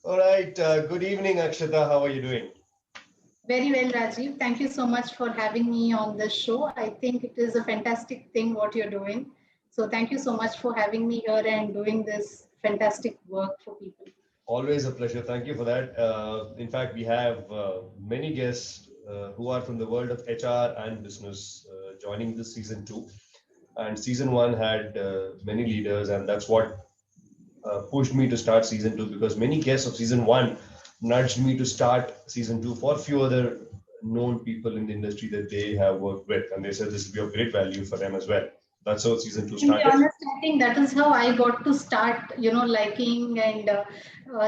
All right. Good evening, Akshata. How are you doing? Very well, Rajiv. Thank you so much for having me on this show. I think it is a fantastic thing what you're doing. So, thank you so much for having me here and doing this fantastic work for people. Always a pleasure. Thank you for that. In fact, we have many guests who are from the world of HR and business joining this season two. And season one had many leaders, and that's what pushed me to start season two because many guests of season one nudged me to start season two for a few other known people in the industry that they have worked with, and they said this will be of great value for them as well. That's how season two To be started. honest, I think that is how I got to start, liking and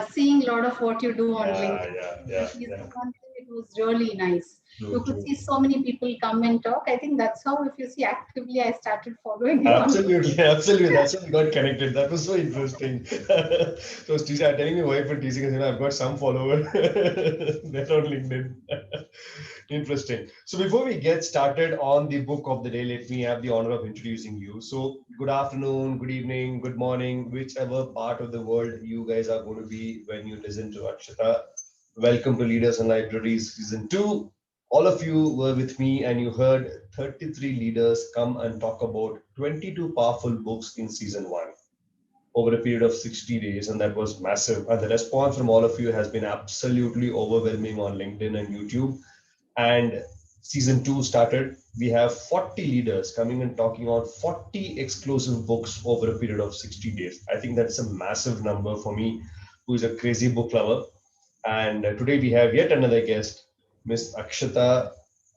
seeing a lot of what you do on Yeah, LinkedIn. yeah, The yeah, season yeah. one thing, it was really nice. True, You could true. see so many people come and talk. I think that's how, if you see actively, I started following you on Absolutely, absolutely. That's how we got connected. That was so interesting. So, teacher, telling me wife and teasing us, I've got some follower there on LinkedIn. Interesting. So, before we get started on the book of the day, let me have the honor of introducing you. So, good afternoon, good evening, good morning, whichever part of the world you guys are going to be when you listen to Akshata. Welcome to Leaders and Libraries Season 2. All of you were with me and you heard 33 leaders come and talk about 22 powerful books in Season 1 over a period of 60 days, and that was massive. And the response from all of you has been absolutely overwhelming on LinkedIn and YouTube. And Season 2 started. We have 40 leaders coming and talking about 40 exclusive books over a period of 60 days. I think that's a massive number for me, who is a crazy book lover. And today we have yet another guest, Miss Akshatha,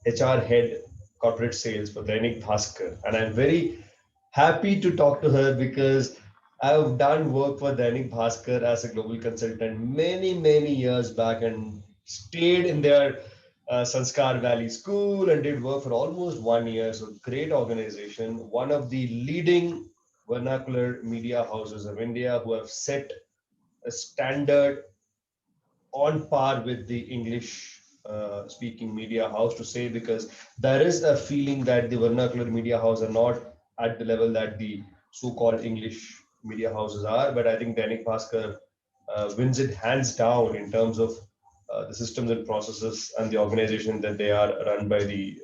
HR Head Corporate Sales for Dainik Bhaskar. And I'm very happy to talk to her because I've done work for Dainik Bhaskar as a global consultant many, many years back and stayed in their Sanskar Valley School and did work for almost 1 year. So, great organization, one of the leading vernacular media houses of India who have set a standard on par with the English speaking media house to say, because there is a feeling that the vernacular media house are not at the level that the so-called English media houses are. But I think Dainik Bhaskar wins it hands down in terms of the systems and processes and the organization that they are run by the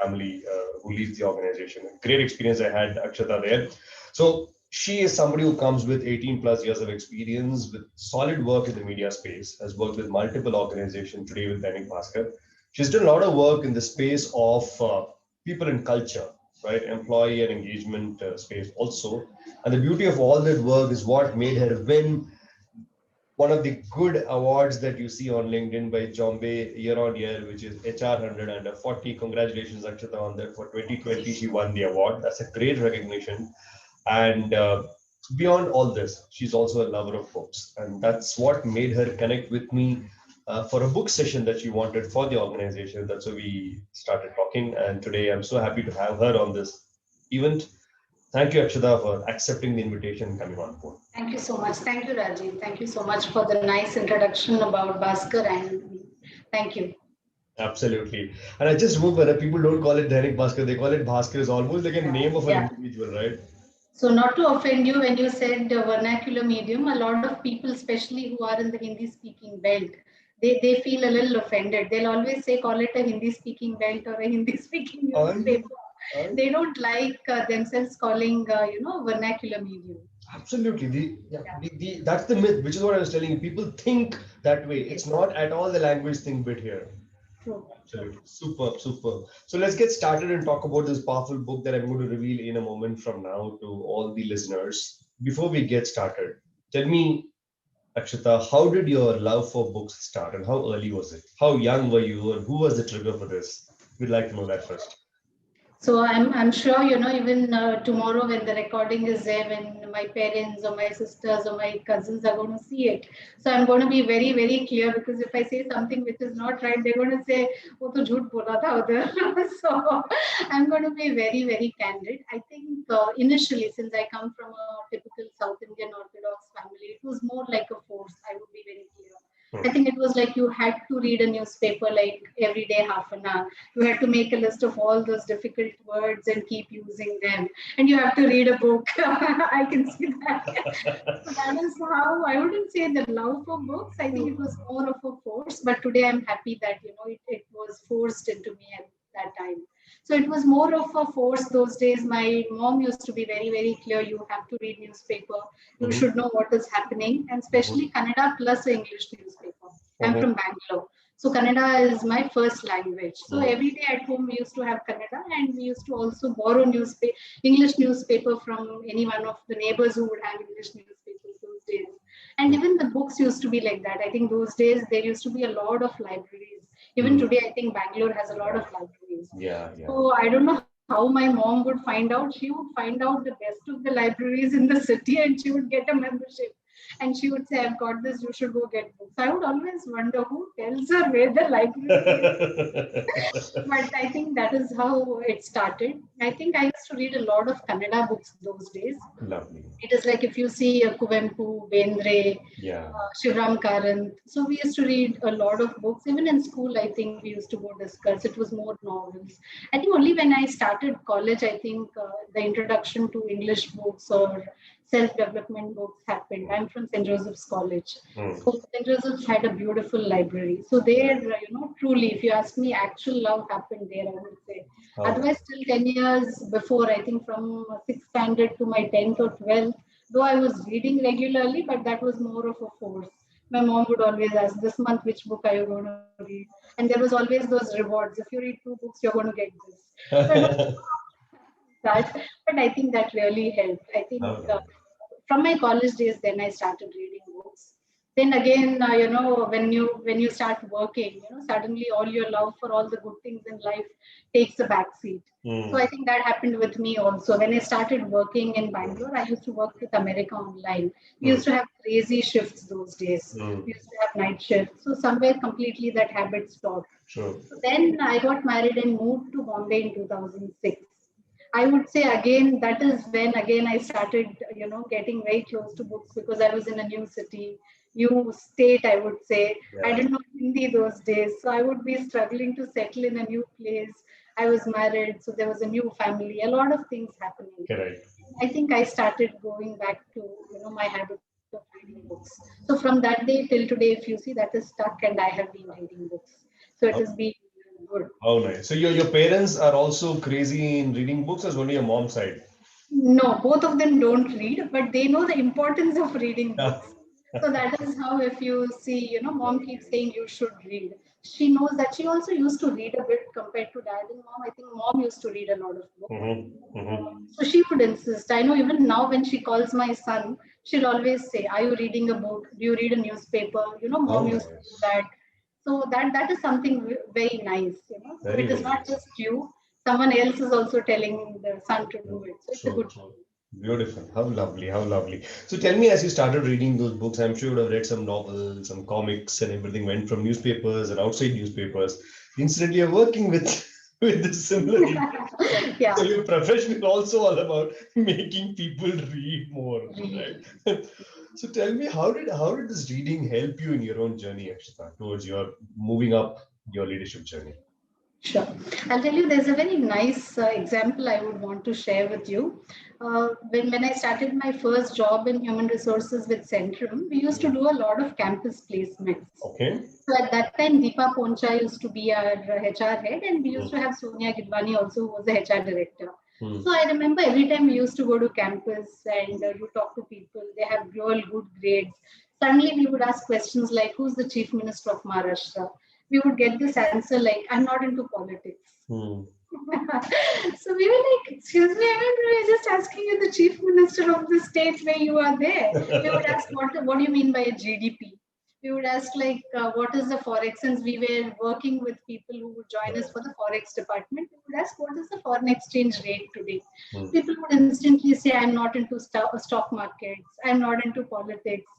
family who leads the organization. Great experience I had, Akshata, there. So she is somebody who comes with 18 plus years of experience with solid work in the media space, has worked with multiple organizations today with Dainik Bhaskar. She's done a lot of work in the space of people and culture, right? Employee and engagement space also. And the beauty of all that work is what made her win one of the good awards that you see on LinkedIn by Jombe year on year, which is HR 100 under 40. Congratulations, Akshata, on that. For 2020, she won the award. That's a great recognition. And beyond all this, she's also a lover of books. And that's what made her connect with me for a book session that she wanted for the organization. That's why we started talking. And today I'm so happy to have her on this event. Thank you, Akshata, for accepting the invitation and coming on board. Thank you so much. Thank you, Rajiv. Thank you so much for the nice introduction about Bhaskar and me. Thank you. Absolutely. And I just remember that people don't call it Dainik Bhaskar, they call it Bhaskar. It's almost like a Yeah, name of an yeah. individual, right? So, not to offend you, when you said vernacular medium, a lot of people, especially who are in the Hindi speaking belt, they feel a little offended. They'll always say, call it a Hindi speaking belt or a Hindi speaking I, newspaper. I They don't like themselves calling, vernacular medium. absolutely. Yeah, That's the myth, which is what I was telling you. People think that way. It's yes, not at all the language thing bit here. true, true. Absolutely. Superb, superb. So let's get started and talk about this powerful book that I'm going to reveal in a moment from now to all the listeners. Before we get started, tell me, Akshata, how did your love for books start and how early was it? How young were you and who was the trigger for this? We'd like to know that first. So I'm sure even tomorrow when the recording is there, when my parents or my sisters or my cousins are going to see it, so I'm going to be very very clear, because if I say something which is not right, they're going to say, "वो तो झूठ बोला था उधर." So I'm going to be very very candid. I think initially, since I come from a typical South Indian Orthodox family, it was more like a force. I would be very clear. I think it was like you had to read a newspaper like every day, half an hour. You had to make a list of all those difficult words and keep using them. And you have to read a book. I can see that. So that is how I wouldn't say the love for books. I think it was more of a force. But today I'm happy that, it was forced into me at that time. So it was more of a force those days. My mom used to be very, very clear. You have to read newspaper. You Mhm, should know what is happening, and mhm, especially Kannada plus English newspaper. I'm mhm, from Bangalore. So Kannada is my first language. So mhm. every day at home we used to have Kannada, and we used to also borrow English newspaper from any one of the neighbors who would have English newspapers those days. And even the books used to be like that. I think those days there used to be a lot of libraries. Even Mm. today, I think Bangalore has a lot Yeah, of libraries. yeah, yeah. So I don't know how my mom would find out. She would find out the best of the libraries in the city and she would get a membership. And she would say, I've got this, you should go get books. I would always wonder who tells her where the library is. But I think that is how it started. I think I used to read a lot of Kannada books those days. Lovely. It is like if you see Kuvempu, Bendre, Yeah. Shivram Karant. So we used to read a lot of books. Even in school, I think we used to go discuss. It was more novels. I think only when I started college, I think the introduction to English books or self-development books happened. I'm from St. Joseph's College. Mm. So St. Joseph's had a beautiful library. So there, Right. truly, if you ask me, actual love happened there, I would say. How Otherwise, lovely. till 10 years before, I think from 6th standard to my 10th or 12th, though I was reading regularly, but that was more of a force. My mom would always ask, this month, which book are you going to read? And there was always those rewards. If you read 2 books, you're going to get this. So it was that, but I think that really helped. I How think lovely. from my college days, then I started reading books. Then again, when you start working, suddenly all your love for all the good things in life takes a back seat. So I Mm. think that happened with me also. When I started working in Bangalore, I used to work with America Online. We used Mm. to have crazy shifts those days. Mm. We used to have night shifts. So somewhere completely that habit stopped. True. So then I got married and moved to Bombay in 2006. I would say again, that is when again I started, getting very close to books because I was in a new city, new state, I would say. I Yeah. didn't know Hindi those days. So I would be struggling to settle in a new place. I was married, so there was a new family, a lot of things happening. Correct. I think I started going back to, my habit of reading books. So from that day till today, if you see, that is stuck and I have been reading books. So it has How, been good. how nice. So your parents are also crazy in reading books, as only your mom's side. No, both of them don't read, but they know the importance of reading Yeah. books. So that is how, if you see, mom keeps Lovely. saying you should read. She knows that she also used to read a bit compared to dad and mom. I think mom used to read a lot of books. Mm-hmm. Mm-hmm. So she would insist. I know even now when she calls my son, she'll always say, are you reading a book? Do you read a newspaper? How Mom used to do nice. that. So that is something very nice. So Very, it is very not nice. just you. Someone else is also telling the son to do it. So it's a True, good true. thing. Beautiful. How lovely. How lovely. So tell me, as you started reading those books, I'm sure you would have read some novels, some comics, and everything went from newspapers and outside newspapers. Incidentally, you're working with with the similar interest. Yeah. So your profession is also all about making people read more, Read. right? So tell me, how did this reading help you in your own journey, Akshata, towards your moving up your leadership journey? Sure. I'll tell you, there's a very nice example I would want to share with you. When I started my first job in human resources with Centrum, we used to Mm. do a lot of campus placements. Okay. So at that time, Deepa Poncha used to be our HR head, and we used Mm. to have Sonia Gidwani also, who was the HR director. Mm. So I remember every time we used to go to campus and you talk to people, they have real good grades. Suddenly we would ask questions like, who's the chief minister of Maharashtra? We would get this answer like, I'm not into politics. Mm. So we were like, excuse me, I mean, we're just asking you the chief minister of the state where you are there. We would ask, what do you mean by a GDP? We would ask like, what is the forex? Since we were working with people who would join us Right. for the forex department, we would ask, what is the foreign exchange rate today? Mm. People would instantly say, I'm not into stock markets, I'm not into politics.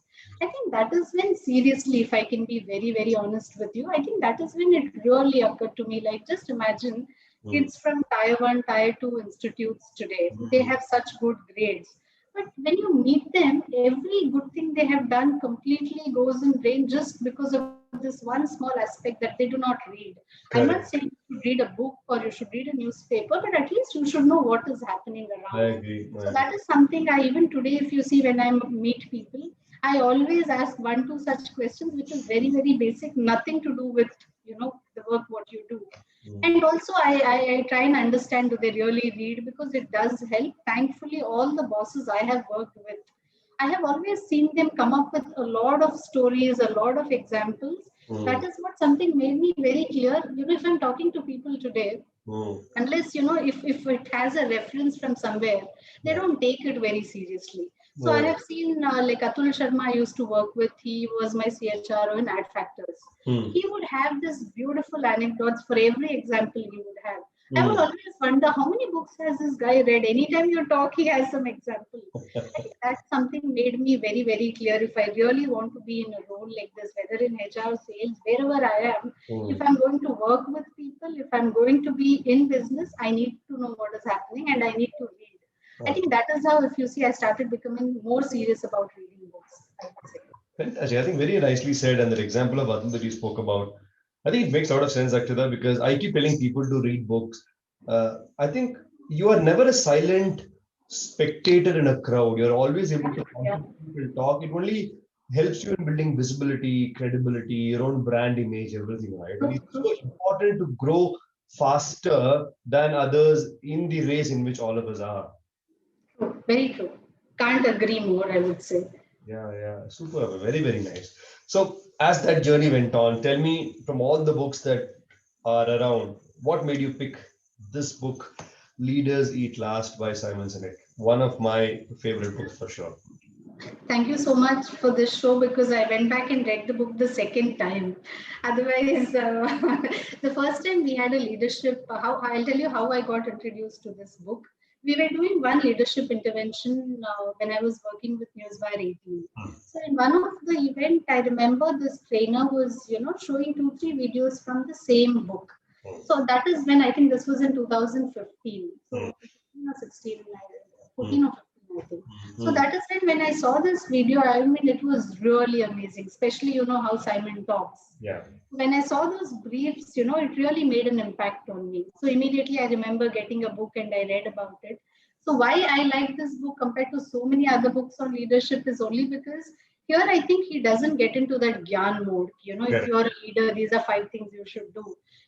I think that is when, seriously, if I can be very, very honest with you, I think that is when it really occurred to me. Like, just imagine Mm. kids from tier 1, tier 2 institutes today, they Mm. have such good grades. But when you meet them, every good thing they have done completely goes in drain just because of this one small aspect that they do not read. I'm not saying Correct. you should read a book or you should read a newspaper, but at least you should know what is happening I around. agree. I So agree. that is something I even today, if you see when I meet people, I always ask one, two such questions, which is very, very basic, nothing to do with the work what you do. Mm. And also I try and understand, do they really read, because it does help. Thankfully, all the bosses I have worked with, I have always seen them come up with a lot of stories, a lot of examples. That Mm. is what something made me very clear. If I'm talking to people today, Mm. unless if it has a reference from somewhere, they Yeah. don't take it very seriously. So I Mm. have seen, like Atul Sharma I used to work with. He was my CHRO in Ad Factors. Mm. He would have this beautiful anecdotes for every example he would have. I would Mm. always wonder, how many books has this guy read? Anytime you talk, he has some example. I think that's something made me very, very clear. If I really want to be in a role like this, whether in HR, sales, wherever I am, if Mm. I'm going to work with people, if I'm going to be in business, I need to know what is happening and I need to read. I think that is how, if you see, I started becoming more serious about reading books, I would say. Fantastic. I think very nicely said. And that example of Atul that you spoke about, I think it makes a lot of sense, Akshata, because I keep telling people to read books. I think you are never a silent spectator in a crowd. You're always able to Yeah. contribute and talk. It only helps you in building visibility, credibility, your own brand image, everything, right? And True, it's true, so important to grow faster than others in the race in which all of us are. true. Very true. Can't agree more, I would say. Yeah, yeah, super, very, very nice. So, as that journey went on, tell me from all the books that are around, what made you pick this book, Leaders Eat Last by Simon Sinek? One of my favorite books for sure. Thank you so much for this show, because I went back and read the book the second time. Otherwise, the first time we had a leadership, how I'll tell you how I got introduced to this book. We were doing one leadership intervention when I was working with Newswire 18. So in one of the event, I remember this trainer was, showing two, three videos from the same book. So that is when, I think this was in 2015. Mm, So 15 or 16, 14 mm, or 15, I think. So mm, that is when I saw this video, I mean, it was really amazing, especially, how Simon talks. yeah. When I saw those briefs, it really made an impact on me. So immediately I remember getting a book and I read about it. So why I like this book compared to so many other books on leadership is only because here I think he doesn't get into that gyan mode. If Correct. you're a leader, these are five things you should do.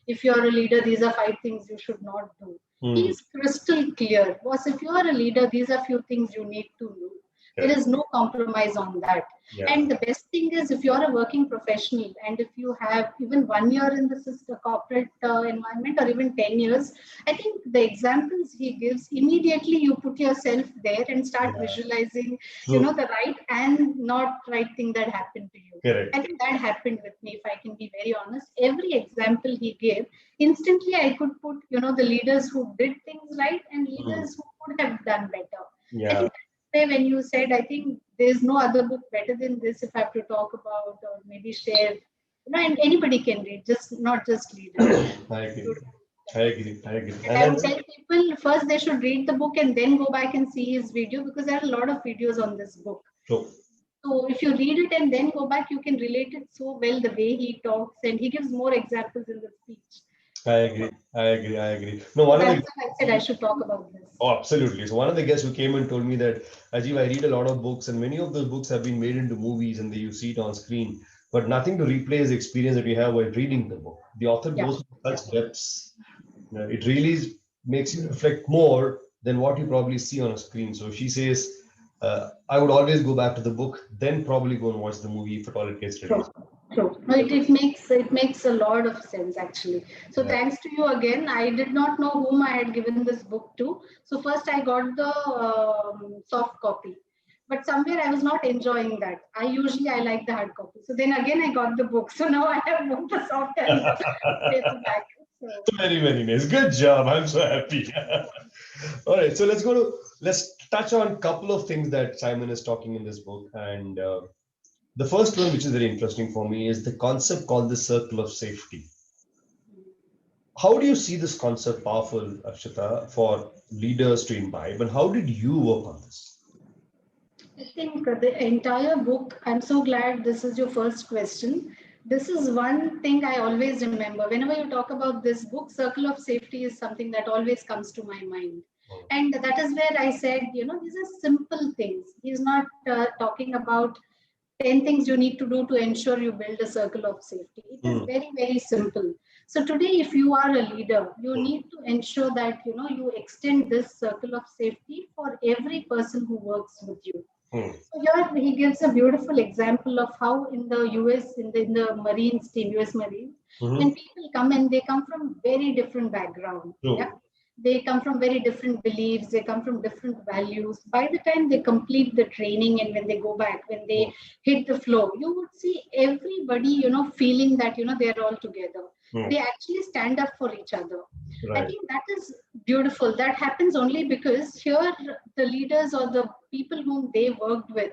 If you're a leader, these are five things you should not do. Mm, He's crystal clear. Boss, if you are a leader, these are few things you need to do. There correct. is no compromise on that. Yeah. And the best thing is, if you're a working professional and if you have even 1 year in the corporate environment, or even 10 years, I think the examples he gives, immediately you put yourself there and start Yeah. visualizing, True. the right and not right thing that happened to you. I Correct. think that happened with me, if I can be very honest. Every example he gave, instantly I could put, the leaders who did things right and Mm, leaders who could have done better. I yeah. think when you said, I think there's no other book better than this, if I have to talk about or maybe share, and anybody can read, just not just leaders. I agree. Beautiful. I agree. I agree. And And I would that's tell people first they should read the book and then go back and see his video, because there are a lot of videos on this book. true. So if you read it and then go back, you can relate it so well, the way he talks, and he gives more examples in the speech. I So, agree. I agree. I agree. No, so one of that's the why I said I should talk about this. Oh, absolutely. So one of the guests who came and told me that, Ajib, I read a lot of books, and many of those books have been made into movies, and you see it on screen, but nothing to replace the experience that you have while reading the book. The author Yeah, goes to yeah. such depths. It really makes you reflect more than what you probably see on a screen. So she says, I would always go back to the book, then probably go and watch the movie if at all it gets True, released. true. No, it makes a lot of sense actually. So Yeah. thanks to you again. I did not know whom I had given this book to. So first I got the soft copy, but somewhere I was not enjoying that. I like the hard copy. So then again I got the book. So now I have both the soft and the paperback. So Very, very nice. Good job. I'm so happy. All right, so let's touch on a couple of things that Simon is talking in this book, and the first one, which is very interesting for me, is the concept called the circle of safety. How do you see this concept powerful, Akshata, for leaders to imbibe, and how did you work on this? I think the entire book, I'm so glad this is your first question. This is one thing I always remember. Whenever you talk about this book, Circle of Safety is something that always comes to my mind. And that is where I said, these are simple things. He's not talking about 10 things you need to do to ensure you build a circle of safety. It is very, very simple. So today, if you are a leader, you need to ensure that, you extend this circle of safety for every person who works with you. So here he gives a beautiful example of how in the US, in the Marines team, US Marines, when people come in, they come from very different background. Yeah. They come from very different beliefs, they come from different values. By the time they complete the training and when they go back, when they hit the floor, you would see everybody, feeling that, they're all together. They actually stand up for each other. I think that is beautiful. That happens only because here the leaders or the people whom they worked with,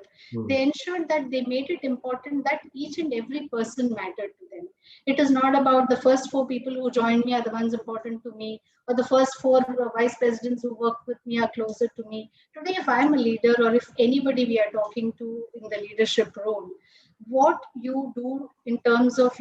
they ensured that they made it important that each and every person mattered to them. It is not about the first four people who joined me are the ones important to me, or the first four vice presidents who work with me are closer to me. Today, if I'm a leader or if anybody we are talking to in the leadership role, what you do in terms of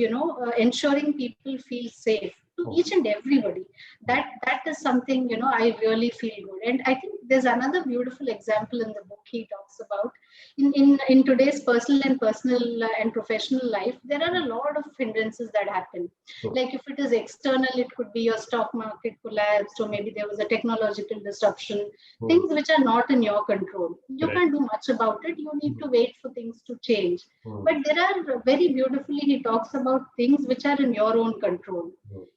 ensuring people feel safe to each and everybody, that is something I really feel good. And I think there's another beautiful example in the book he talks about in today's personal and professional life. There are a lot of hindrances that happen. Like if it is external, it could be your stock market collapsed, or maybe there was a technological disruption, things which are not in your control. You can't do much about it. You need to wait for things to change. But there are very beautifully he talks about things which are in your own control.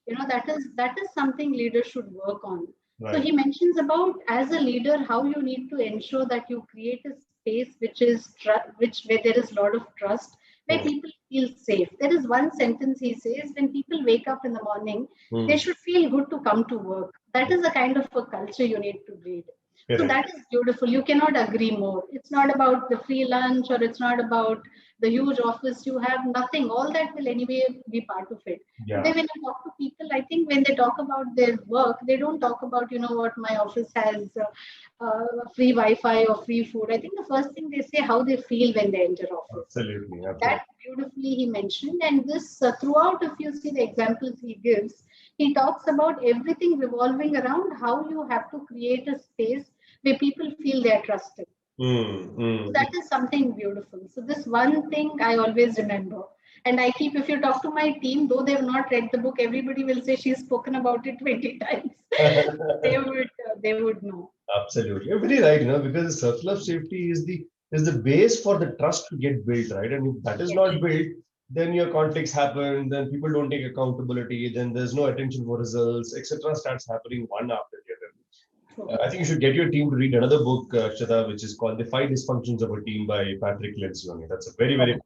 That is something leaders should work on. So he mentions about as a leader how you need to ensure that you create a space which is where there is a lot of trust, where people feel safe. There is one sentence he says: when people wake up in the morning, they should feel good to come to work. That is the kind of a culture you need to breed. So that is beautiful. You cannot agree more. It's not about the free lunch, or it's not about the huge office you have. Nothing. All that will anyway be part of it. Today, when you talk to people, I think when they talk about their work, they don't talk about, what my office has free Wi-Fi or free food. I think the first thing they say how they feel when they enter office. Absolutely. That beautifully he mentioned. And this throughout, if you see the examples he gives, he talks about everything revolving around how you have to create a space where people feel they are trusted. So that is something beautiful. So this one thing I always remember. And I keep, if you talk to my team, though they have not read the book, everybody will say she's spoken about it 20 times. they would know. Absolutely. You're very right, because the circle of safety is the base for the trust to get built, right? And if that is not built, then your conflicts happen, then people don't take accountability, then there's no attention for results, etc. starts happening one after the other. I think you should get your team to read another book, Akshatha, which is called The Five Dysfunctions of a Team by Patrick Lencioni. That's a very, very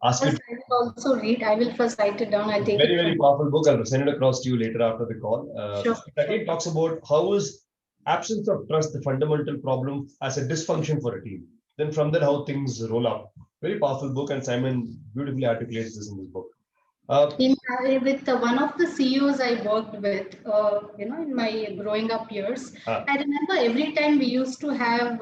ask Yes, it. I will also read. I will first write it down. I'll take Very, it very from powerful book. I'll send it across to you later after the call. Sure. It again talks about how is absence of trust the fundamental problem as a dysfunction for a team. Then from there, how things roll up. Very powerful book, and Simon beautifully articulates this in this book. With one of the CEOs I worked with, in my growing up years, I remember every time we used to have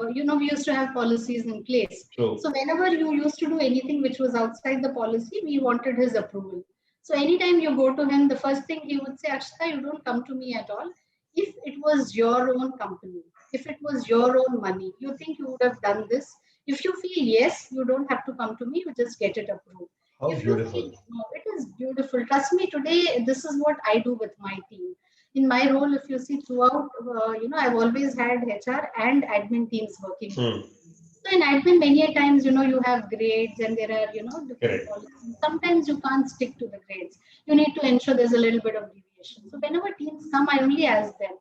policies in place. So whenever you used to do anything which was outside the policy, we wanted his approval. So anytime you go to him, the first thing he would say, Akshata, you don't come to me at all. If it was your own company, if it was your own money, you think you would have done this? If you feel yes, you don't have to come to me, you just get it approved. How If you beautiful. feel no, it is beautiful. Trust me, today, this is what I do with my team. In my role, if you see throughout, I've always had HR and admin teams working. So in admin, many a times, you have grades and there are, different policies. Sometimes you can't stick to the grades. You need to ensure there's a little bit of deviation. So whenever teams come, I only ask them,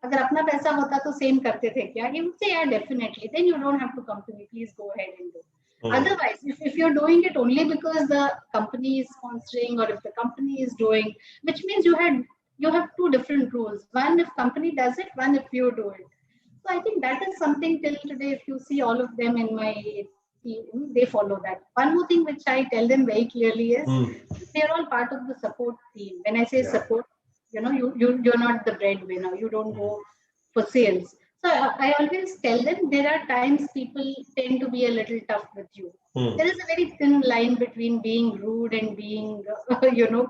अगर अपना पैसा होता तो same करते थे क्या? He would say, yeah, definitely. Then you don't have to come to me. Please go ahead and do. Otherwise, if you're doing it only because the company is sponsoring or if the company is doing, which means you have two different rules. One if company does it, one if you do it. So I think that is something till today, if you see all of them in my team, they follow that. One more thing which I tell them very clearly is they're all part of the support team. When I say support, you're not the breadwinner. You don't go for sales. So I always tell them there are times people tend to be a little tough with you. There is a very thin line between being rude and being,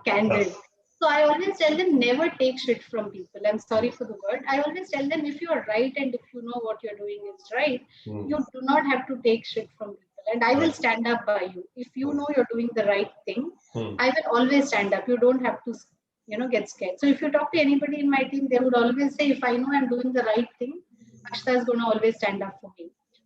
candid. Tough. So I always tell them never take shit from people. I'm sorry for the word. I always tell them if you're right and if you know what you're doing is right, you do not have to take shit from people. And I will Right. stand up by you. If you know you're doing the right thing, Hmm. I will always stand up. You don't have to, get scared. So if you talk to anybody in my team, they would always say, if I know I'm doing the right thing, Akshata is going to always stand up for me.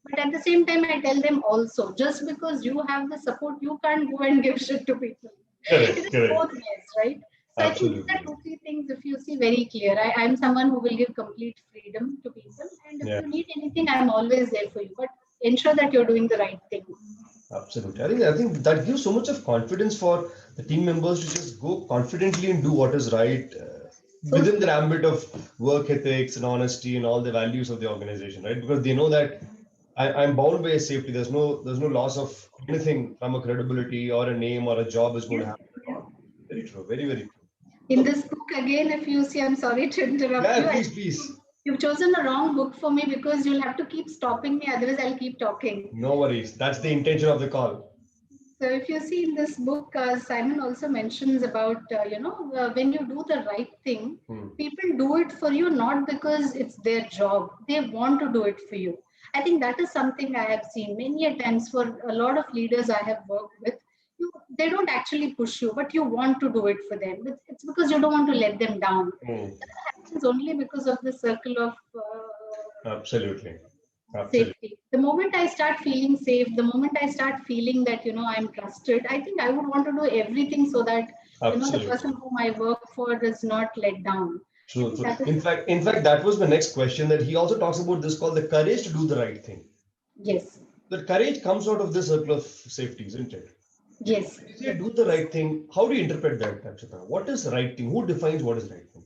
But at the same time, I tell them also, just because you have the support, you can't go and give shit to people. It Correct. is Correct. both ways, right? So I think these are Absolutely. two, three things if you see very clear. I'm someone who will give complete freedom to people. And if Yeah. you need anything, I'm always there for you. But ensure that you're doing the right thing. Absolutely. I think that gives so much of confidence for the team members to just go confidently and do what is right So within the true. ambit of work ethics and honesty and all the values of the organization, right? Because they know that I'm bound by safety. There's no loss of anything from a credibility or a name or a job is going to Yes. happen at all. Very true. Very, very true. In So this book, again, if you see, I'm sorry to interrupt yeah, you. please, please. You've chosen a wrong book for me because you'll have to keep stopping me, otherwise, I'll keep talking. No worries. That's the intention of the call. So, if you see in this book, Simon also mentions about, when you do the right thing, Hmm. people do it for you not because it's their job, they want to do it for you. I think that is something I have seen many a times for a lot of leaders I have worked with. They don't actually push you, but you want to do it for them. It's because you don't want to let them down. Hmm. That happens only because of the circle of Absolutely. Absolutely. safety. The moment I start feeling safe, the moment I start feeling that, I'm trusted, I think I would want to do everything so that, the person Absolutely. whom I work for is not let down. I True, think true. that is, In fact, that was my next question. That he also talks about this called the courage to do the right thing. yes, That courage comes out of this circle of safety, isn't it? yes, When you say yes. do the right thing, how do you interpret that, Akshata? What is right thing? Who defines what is right thing?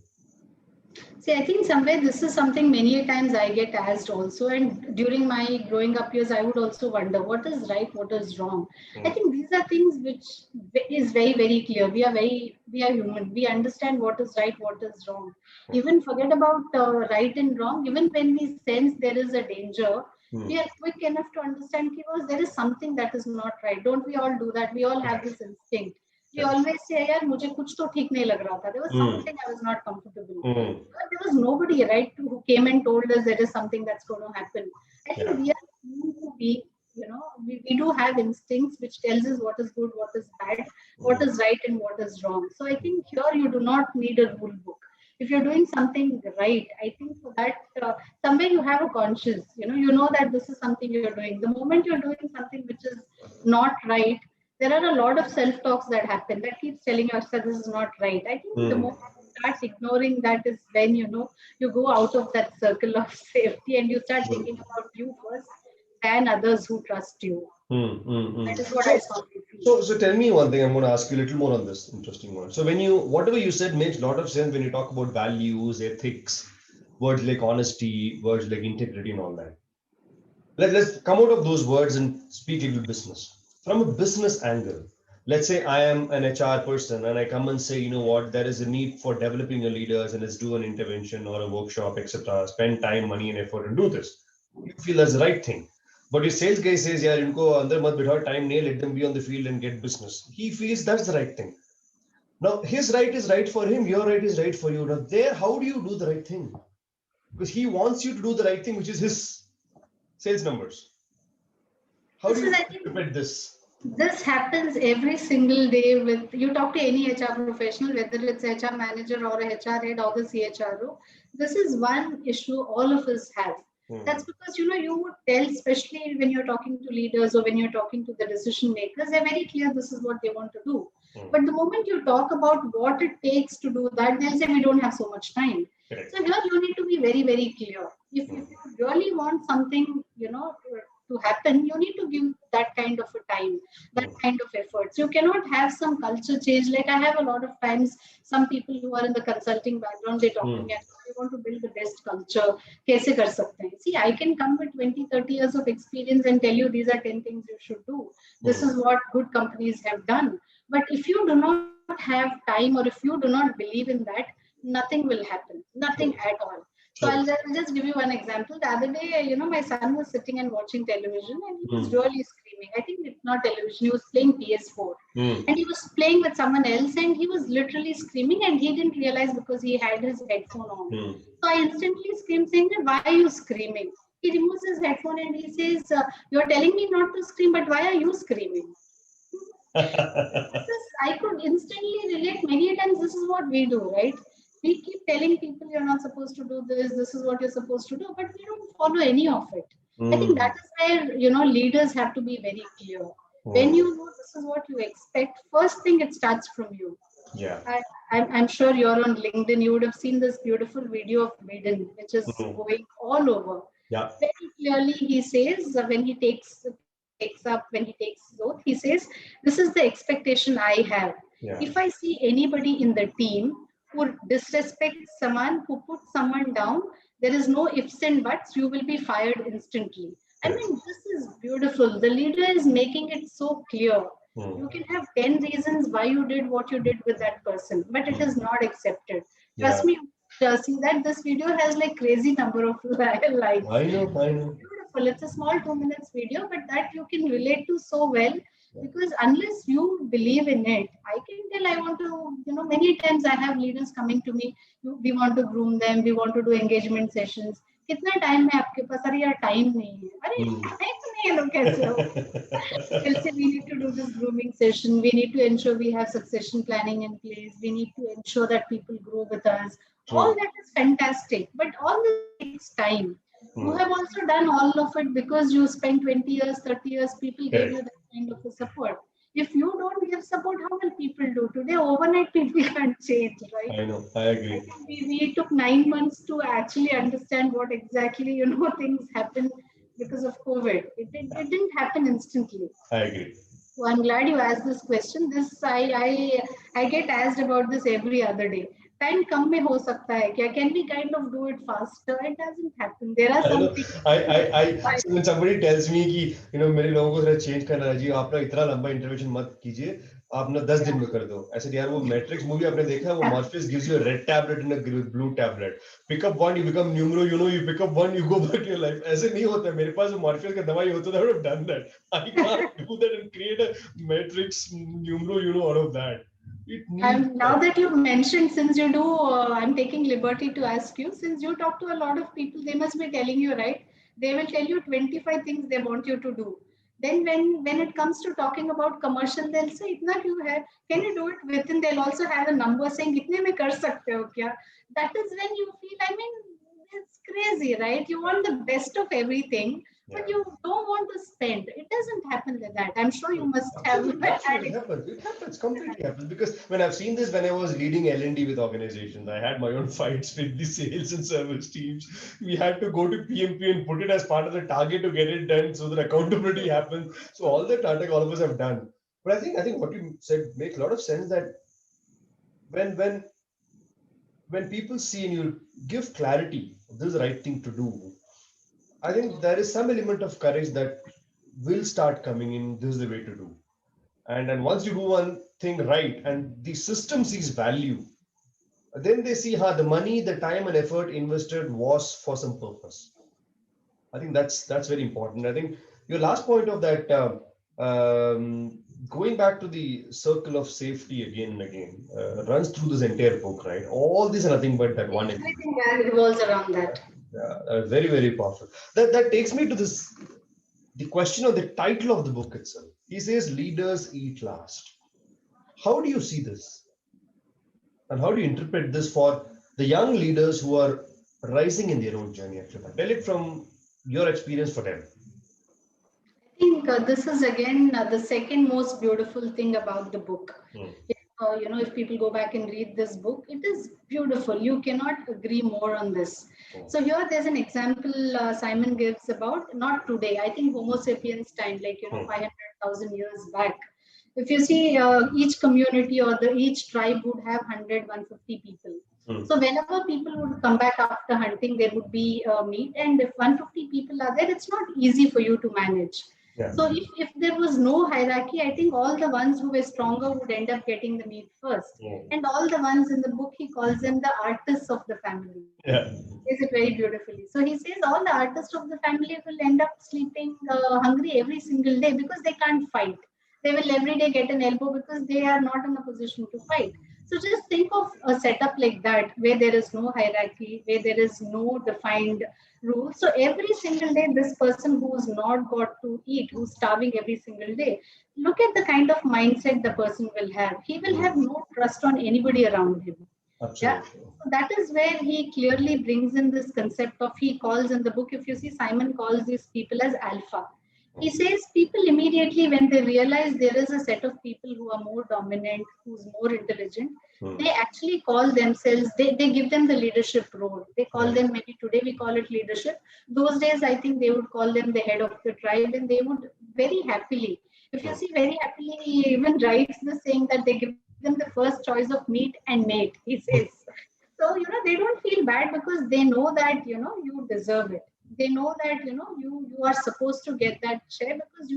See, I think somewhere this is something many a times I get asked also. And during my growing up years, I would also wonder what is right, what is wrong. I Hmm. think these are things which is very, very clear. We are human. We understand what is right, what is wrong. Even forget about right and wrong. Even when we sense there is a danger, we Hmm. are quick enough to understand because there is something that is not right. Don't we all do that? We all have Correct. this instinct. We Correct. always say, यार मुझे कुछ तो ठीक नहीं लग रहा था. There was Hmm. something I was not comfortable. Hmm. But there was nobody, right, who came and told us there is something that's going to happen. I think Yeah. we are human to be, we do have instincts which tells us what is good, what is bad, what Hmm. is right and what is wrong. So I think here you do not need a rule book. If you're doing something right, I think for that, somewhere you have a conscience, you know that this is something you're doing. The moment you're doing something which is not right, there are a lot of self-talks that happen that keeps telling yourself this is not right. I think the Hmm. moment start ignoring that is when you go out of that circle of safety and you start thinking True. about you first than others who trust you. Hmm. Hmm. Hmm. That is what I So, strongly feel. so tell me one thing. I'm going to ask you a little more on this interesting one. So, whatever you said makes a lot of sense when you talk about values, ethics, words like honesty, words like integrity, and all that. Let's come out of those words and speak a little business. From a business angle, let's say I am an HR person and I come and say, you know what, there is a need for developing your leaders and let's do an intervention or a workshop, etc. Spend time, money, and effort and do this. You feel that's the right thing. But your sales guy says, yeah, इनको अंदर मत बिठाओ, time nail, let them be on the field and get business. He feels that's the right thing. Now, his right is right for him, your right is right for you. Now, there, how do you do the right thing? Because he wants you to do the right thing, which is his sales numbers. How do This is, you I think, interpret this? this happens every single day with you talk to any HR professional, whether it's HR manager or a HR head or the CHRO. This is one issue all of us have. Hmm. That's because you would tell, especially when you're talking to leaders or when you're talking to the decision makers, they're very clear this is what they want to do. Hmm. But the moment you talk about what it takes to do that, they'll say we don't have so much time. Correct. So here you need to be very, very clear. If Hmm. you really want something, to happen, you need to give that kind of a time, that Hmm. kind of efforts. You cannot have some culture change. Like I have a lot of times, some people who are in the consulting background, they talk to Hmm. me and they want to build the best culture. Kaise kar sakte hain? See, I can come with 20, 30 years of experience and tell you these are 10 things you should do. This Hmm. is what good companies have done. But if you do not have time or if you do not believe in that, nothing will happen. Nothing True. at all. So Sure. I'll just give you one example. The other day, my son was sitting and watching television and he was Hmm. really screaming. I think it's not television, he was playing PS4. Hmm. And he was playing with someone else and he was literally screaming and he didn't realize because he had his headphone on. Hmm. So I instantly screamed saying, why are you screaming? He removes his headphone and he says, you're telling me not to scream, but why are you screaming? This is, I could instantly relate many times. This is what we do, right? We keep telling people you're not supposed to do this is what you're supposed to do, but we don't follow any of it. I think that Hmm. is where, leaders have to be very clear. When Hmm. you know this is what you expect, first thing it starts from you. Yeah. I'm sure you're on LinkedIn. You would have seen this beautiful video of Maiden, which is Hmm. going all over. Yeah. Very clearly, he says when he takes his oath, he says, "This is the expectation I have. Yeah. If I see anybody in the team who disrespects someone, who puts someone down, there is no ifs and buts. You will be fired instantly." I Correct. mean, this is beautiful. The leader is making it so clear. Hmm. You can have 10 reasons why you did what you did with that person, but it is Hmm. not accepted. Yeah. Trust me, see that this video has like crazy number of likes. I know. I know. Beautiful. It's a small 2 minutes video, but that you can relate to so well Yeah. because unless you believe in it, I can tell I want to, many times I have leaders coming to me, we want to groom them, we want to do engagement sessions. कितना time है आपके पास? अरे यार time नहीं है. अरे Hmm. Time नहीं है तो कैसे हो? They'll say we need to do this grooming session. We need to ensure we have succession planning in place. We need to ensure that people grow with us. All True. that is fantastic, but all this takes time. You Hmm. have also done all of it because you spent 20 years, 30 years, people gave you Correct. that kind of a support. If you don't give support, how will people do? Today, overnight, people can't change, right? I know. I I agree. think we took 9 months to actually understand what exactly, things happen because of COVID. It didn't happen instantly. I agree. So I'm glad you asked this question. I get asked about this every other day. Time कम में हो सकता है क्या? Can we kind of do it faster? It doesn't happen. There are I some know. things. So when somebody tells me कि मेरे लोगों को थोड़ा चेंज करना है जी, आप ना इतना लंबा इंटरवेंशन मत कीजिए, आप ना 10 दिन में कर दो. ऐसे यार वो मैट्रिक्स मूवी आपने देखा है, वो Morpheus gives you a red tablet and a blue tablet. Pick up one, you become numero, you pick up one, you go back to your life. ऐसे नहीं होता है. मेरे पास वो Morpheus का दवाई होता था, I would have done that. I can't do that and create a matrix numero, out of that. It needs And now that you've mentioned, since you do, I'm taking liberty to ask you, since you talk to a lot of people, they must be telling you, right? They will tell you 25 things they want you to do. Then when it comes to talking about commercial, they'll say, "Itna kyun hai? Can you do it within?" They'll also have a number saying, "Itne mein kar sakte ho kya?" That is when you feel, I mean, it's crazy, right? You want the best of everything, but Yeah. you don't want to spend. It doesn't happen like that. I'm sure you must have Absolutely, had absolutely. It happens. It happens. Completely happens. Because when I've seen this, when I was leading L&D with organizations, I had my own fights with the sales and service teams. We had to go to PMP and put it as part of the target to get it done so that accountability happens. So all that Tata, all of us have done. But I think what you said makes a lot of sense that when when when people see and you give clarity, this is the right thing to do. I think there is some element of courage that will start coming in. This is the way to do. And once you do one thing right and the system sees value, then they see how the money, the time and effort invested was for some purpose. I think that's very important. I think your last point of that, going back to the circle of safety again and again, runs through this entire book, right? All these are nothing but that one element. everything revolves around that. Very, very powerful. That takes me to this, the question of the title of the book itself. He says leaders eat last. How do you see this? And how do you interpret this for the young leaders who are rising in their own journey? Akshatha? Tell it from your experience for them. I think this is again the second most beautiful thing about the book. Hmm. If people go back and read this book, it is beautiful. You cannot agree more on this. Hmm. So here there's an example Simon gives about not today. I think Homo sapiens time, 500,000 years back. If you see each community or each tribe would have 100, 150 people. Hmm. So whenever people would come back after hunting, there would be meat. And if 150 people are there, it's not easy for you to manage. Yeah. So if there was no hierarchy, I think all the ones who were stronger would end up getting the meat first. Yeah. And all the ones in the book, he calls them the artists of the family. Yeah. Says it very beautifully. So he says all the artists of the family will end up sleeping hungry every single day because they can't fight. They will every day get an elbow because they are not in a position to fight. So just think of a setup like that where there is no hierarchy, where there is no defined rules. So every single day, this person who's not got to eat, who's starving every single day, look at the kind of mindset the person will have. He will have no trust on anybody around him. Yeah. Absolutely. So that is where he clearly brings in this concept of, he calls in the book, if you see, Simon calls these people as alpha. He says people immediately, when they realize there is a set of people who are more dominant, who's more intelligent, they actually call themselves, they give them the leadership role. They call them, maybe today we call it leadership. Those days, I think they would call them the head of the tribe, and they would very happily, if you see, very happily, he even writes the saying that they give them the first choice of meat and mate, he says. So, they don't feel bad because they know that, you deserve it. They know that, you are supposed to get that share because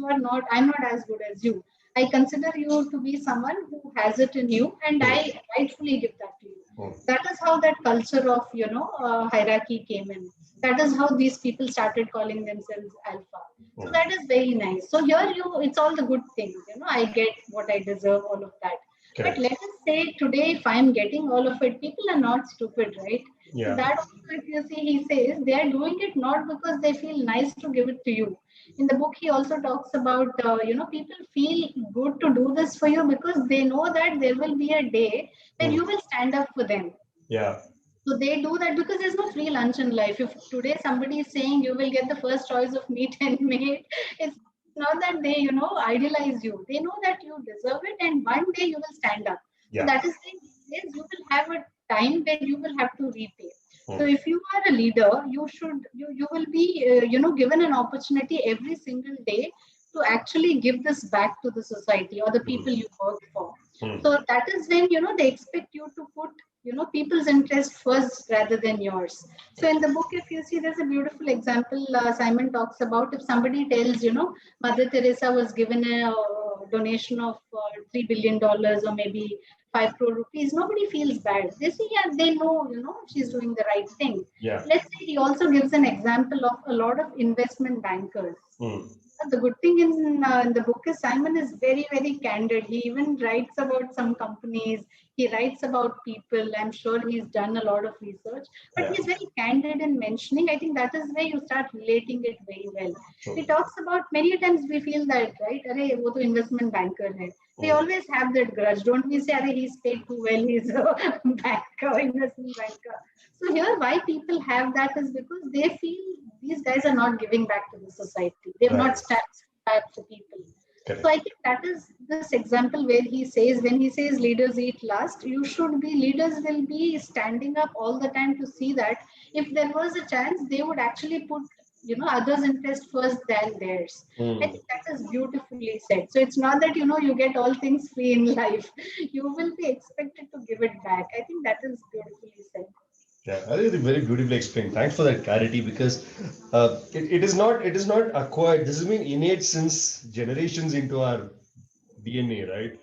I'm not as good as you. I consider you to be someone who has it in you, and I rightfully give that to you. That is how that culture of, hierarchy came in. That is how these people started calling themselves alpha. So that is very nice. So here it's all the good things, I get what I deserve, all of that. But Correct. let us say today, if I'm getting all of it, people are not stupid, right? So Yeah. that also, if you see, he says they are doing it not because they feel nice to give it to you. In the book, he also talks about, people feel good to do this for you because they know that there will be a day when you will stand up for them. Yeah. So they do that because there's no free lunch in life. If today somebody is saying you will get the first choice of meat and meat, it's not that they, idealize you. They know that you deserve it, and one day you will stand up. So that Yeah. is why he says you will have a time when you will have to repay. So Mm. if you are a leader, you will be given an opportunity every single day to actually give this back to the society or the people you work for. So that is when they expect you to put people's interest first rather than yours. So in the book, if you see, there's a beautiful example. Simon talks about, if somebody tells Mother Teresa was given a donation of $3 billion or maybe 5 crore rupees, nobody feels bad. They say, yeah, they know she's doing the right thing. Yeah. Let's say he also gives an example of a lot of investment bankers. Mm. The good thing in the book is Simon is very, very candid. He even writes about some companies. He writes about people. I'm sure he's done a lot of research, but Yeah. he's very candid in mentioning. I think that is where you start relating it very well. True. He talks about, many times we feel that, right? Arey, wo to investment banker hai. We Mm. always have that grudge, don't we? Say, Arey, he's paid too well. He's a banker, investment banker. So here, why people have that is because they feel these guys are not giving back to the society. They've not Right. stood back for people. So I Correct. think that is this example where he says, when he says leaders eat last, leaders will be standing up all the time to see that if there was a chance, they would actually put others' interest first than theirs. I Mm. think that is beautifully said. So it's not that you get all things free in life. You will be expected to give it back. I think that is beautifully said. Yeah, I think it's very beautifully explained. Thanks for that clarity because it is not acquired. This has been innate since generations into our DNA, right?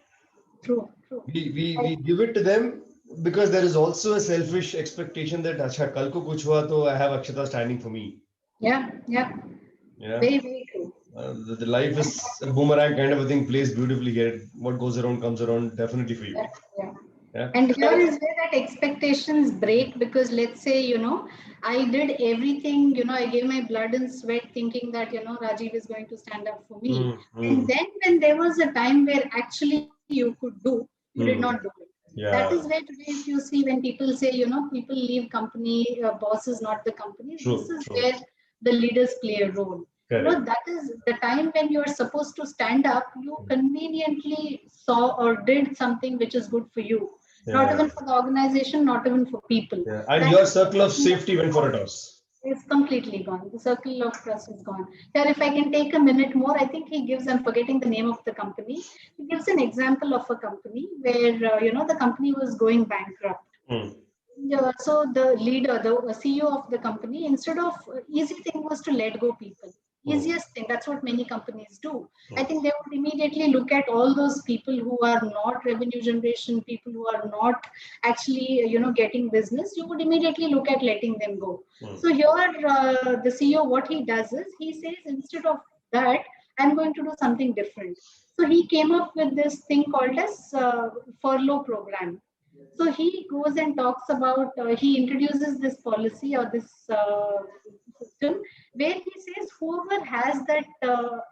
True, true. We give it to them because there is also a selfish expectation that अच्छा कल को कुछ हुआ तो I have Akshata standing for me. Yeah, yeah. Yeah, Very, very true. the life is a boomerang kind of a thing, plays beautifully here. What goes around comes around definitely for you. Yeah, yeah. Yeah. And here is where that expectations break because let's say, I did everything, I gave my blood and sweat thinking that, Rajiv is going to stand up for me. Mm, And mm, then when there was a time where actually you could do, you did not do mm. it. That is Yeah. where today, if you see, when people say, people leave company, boss is not the company, this True. is True. where the leaders play a role. Correct. That is the time when you're supposed to stand up, you conveniently saw or did something which is good for you, not Yeah. even for the organization, not even for people. Yeah. And That your is circle of something safety went for a toss. it's completely gone. The circle of trust is gone. Here, if I can take a minute more, I think he gives, I'm forgetting the name of the company. He gives an example of a company where, the company was going bankrupt. Mm. Yeah, so the leader, the CEO of the company, instead of easy thing was to let go people. Easiest thing. That's what many companies do. I Hmm. think they would immediately look at all those people who are not revenue generation, people who are not actually, getting business. You would immediately look at letting them go. Hmm. So here, the CEO, what he does is he says, instead of that, I'm going to do something different. So he came up with this thing called as furlough program. So he goes and talks about, he introduces this policy or this system where he says whoever has that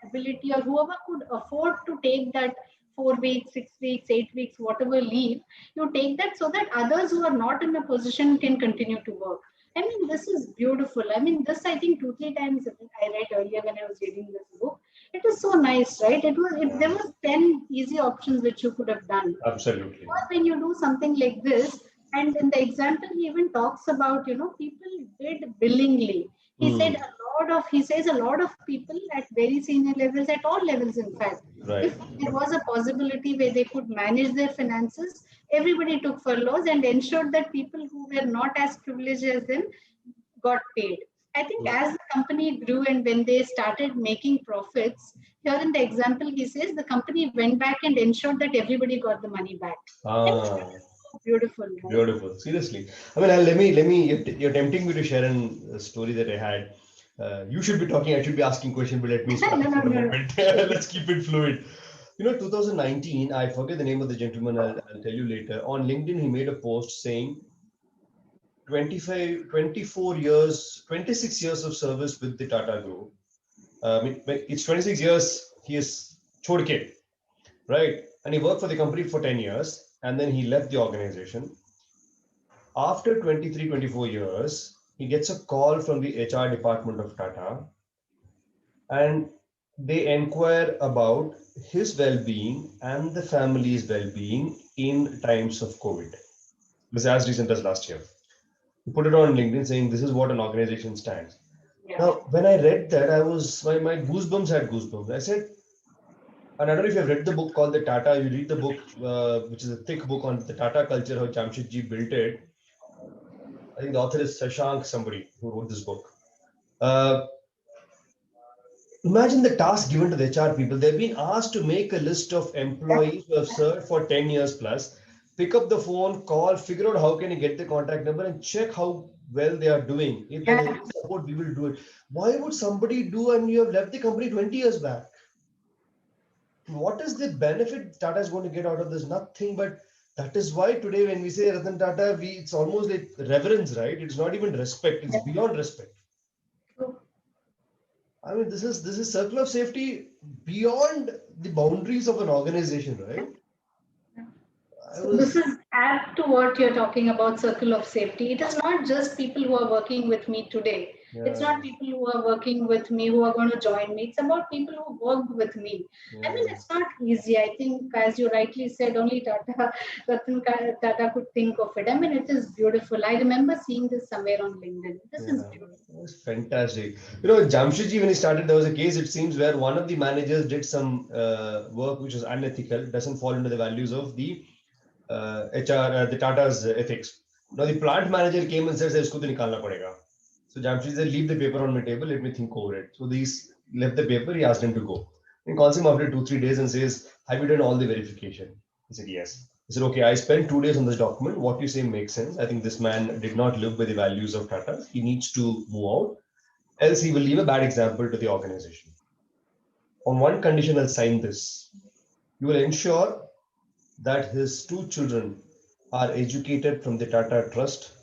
ability or whoever could afford to take that 4 weeks, 6 weeks, 8 weeks, whatever leave, you take that so that others who are not in a position can continue to work. I mean, this is beautiful. I mean, this I think 2, 3 times I read earlier when I was reading this book. It is so nice, right? There Yeah. was 10 easy options which you could have done. Absolutely. Or when you do something like this, and in the example, he even talks about, people did willingly. Hmm. He says a lot of people at very senior levels, at all levels, in fact, Right. if there was a possibility where they could manage their finances, everybody took furloughs and ensured that people who were not as privileged as them got paid. I think Hmm. as the company grew and when they started making profits, here in the example, he says the company went back and ensured that everybody got the money back. And it's Ah. so beautiful, right? Beautiful. Seriously. I mean, let me. You're tempting me to share a story that I had. You should be talking. I should be asking questions, but let me No, start no, for a no, no. moment. Let's keep it fluid. 2019. I forget the name of the gentleman. I'll tell you later. On LinkedIn, he made a post saying 25, 24 years, 26 years of service with the Tata Group. I mean, it's 26 years. He is chhod ke, right? And he worked for the company for 10 years, and then he left the organization. After 23, 24 years, he gets a call from the HR department of Tata, and they inquire about his well-being and the family's well-being in times of COVID. This is as recent as last year. He put it on LinkedIn saying this is what an organization stands. Yeah. Now, when I read that, my goosebumps had goosebumps. I said, and I don't know if you've read the book called the Tata. You read the book, which is a thick book on the Tata culture, how Jamshedji built it. I think the author is Shashank, somebody who wrote this book. Uh, Imagine the task given to the HR people. They've been asked to make a list of employees who have served for 10 years plus, pick up the phone, call, figure out how can you get the contact number and check how well they are doing. If there is Yeah. any support, we will do it. Why would somebody do and you have left the company 20 years back? What is the benefit Tata is going to get out of this? Nothing, but that is why today when we say Ratan Tata, it's almost like reverence, right? It's not even respect, it's Yeah. beyond respect. True. I mean, this is circle of safety beyond the boundaries of an organization, right? Yeah. I So this was, is add to what you're talking about, circle of safety. It is not just people who are working with me today. It's yeah, not people who are working with me who are going to join me. It's about people who worked with me. I mean, yeah. it's not easy. I think, as you rightly said, only Tata could think of it. I mean, it is beautiful. I remember seeing this somewhere on LinkedIn. This is Yeah, beautiful. that's fantastic. Jamshedji, when he started, there was a case, it seems, where one of the managers did some work which was unethical, doesn't fall into the values of the HR, the Tata's ethics. Now, the plant manager came and said, isko to nikalna padega. So Jamshedji said, leave the paper on my table, let me think over it. So these left the paper, he asked him to go. He calls him after 2, 3 days and says, have you done all the verification? He said, yes. He said, okay, I spent 2 days on this document. What you say makes sense. I think this man did not live by the values of Tata. He needs to move out, else he will leave a bad example to the organization. On one condition, I'll sign this. You will ensure that his 2 children are educated from the Tata Trust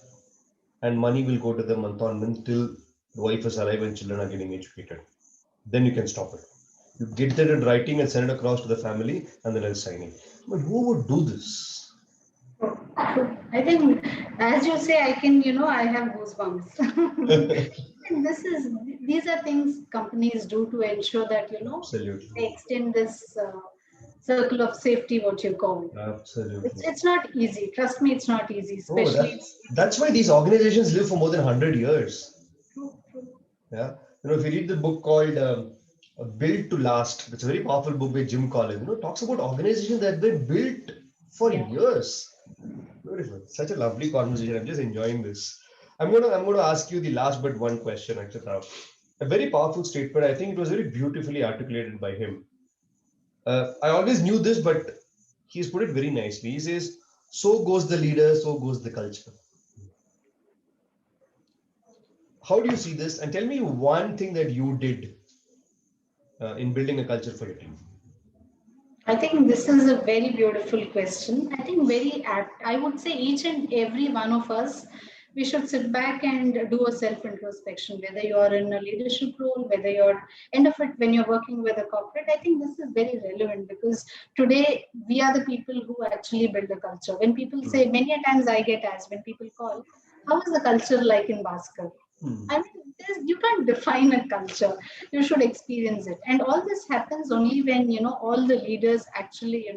and money will go to them month on month till the wife is alive and children are getting educated. Then you can stop it. You get that in writing and send it across to the family and then I'll sign it. But who would do this? I think, as you say, I can, I have goosebumps. And these are things companies do to ensure that, Absolutely. they extend this circle of safety, what you call. It's Absolutely. it's not easy. Trust me, it's not easy, Oh, especially. that's why these organizations live for more than 100 years. True, true. Yeah. If you read the book called Built to Last, it's a very powerful book by Jim Collins. It talks about organizations that have been built for Yeah. years. Beautiful. Such a lovely conversation. I'm just enjoying this. I'm gonna ask you the last but one question, Akshatha. A very powerful statement. I think it was very beautifully articulated by him. I always knew this, but he's put it very nicely. He says, "So goes the leader, so goes the culture." How do you see this? And tell me one thing that you did in building a culture for your team. I think this is a very beautiful question. I think very apt. I would say each and every one of us, we should sit back and do a self introspection, whether you're in a leadership role, whether you're end of it when you're working with a corporate. I think this is very relevant because today we are the people who actually build a culture. When people say, many a times I get asked when people call, how is the culture like in Bhaskar? Hmm. I mean, you can't define a culture. You should experience it. And all this happens only when, all the leaders actually,